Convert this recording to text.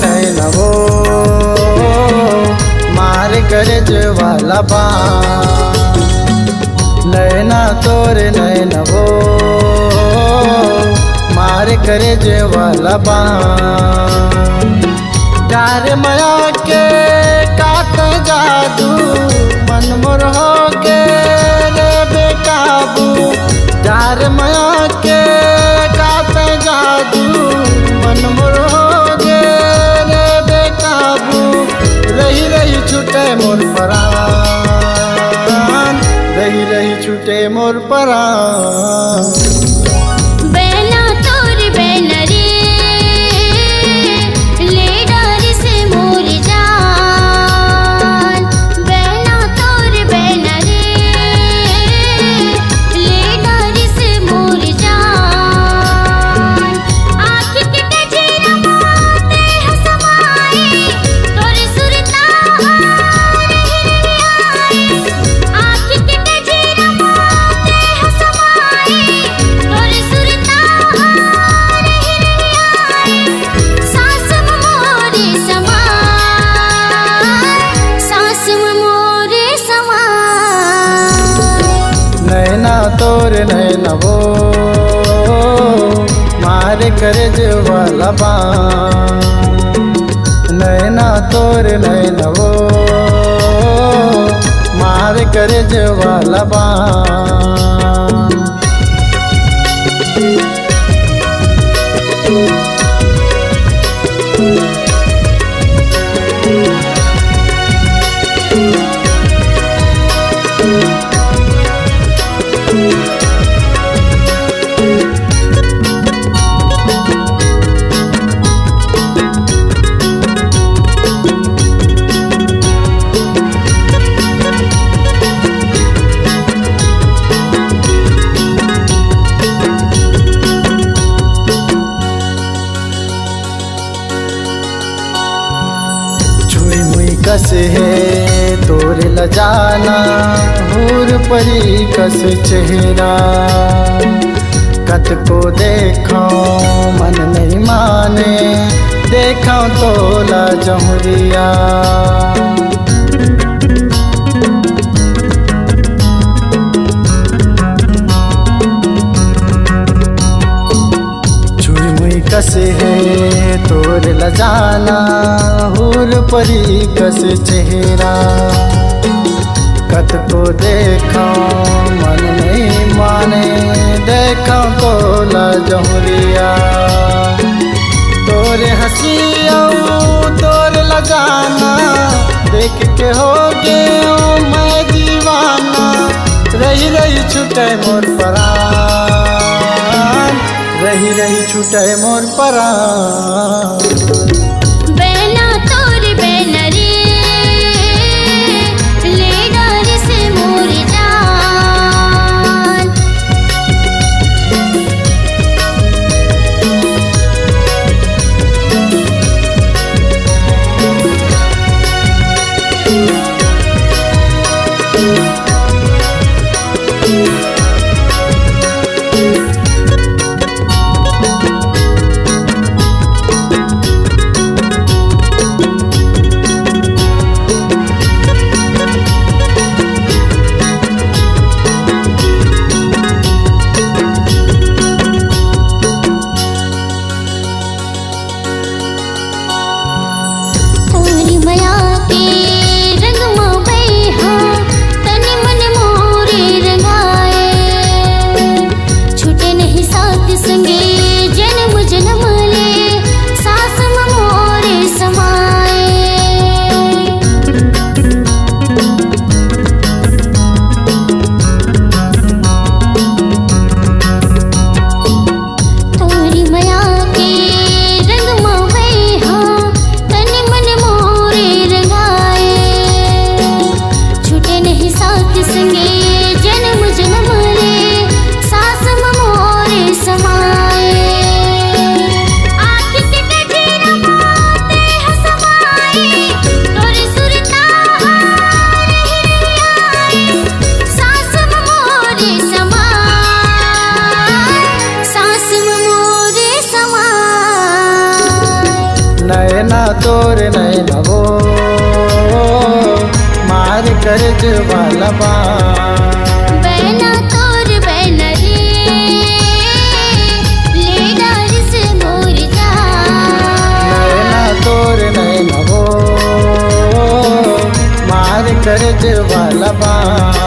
नैनवो मार करज वाला बाण। नैना तोर नैनवो मार करज वाला बाण। प्यार माया के काट जादू मन मोर हो के रे बेकाबू। प्यार माया के काट जादू मन मोर हो गे रे बेकाबू। रही रही छूटे मोर परान, रही रही छूटे मोर परान। तोर नैनवो मार करज वाला बाण। नैना तोर नैनवो मार करज वाला बाण। कस है तोर लजाना हूर परी कस चेहरा। कत को देखो मन नहीं माने देखो तो लजहुरिया। कस है तोर लजाना हूर परी कस चेहरा। कत को देखो मन नहीं माने देखो तो लजहुरिया। तोरे हंसिया तोर लजाना देख के हो गयो मैं दीवाना। रही रही छूटे मोर परान, रही रही छूटे मोर परान। नैनवो मार कर्ज वाला बाण। बैना तोर बैन रे ले डाल से मोर जान। नैना तोर नैनवो मार कर्ज वाला बाण।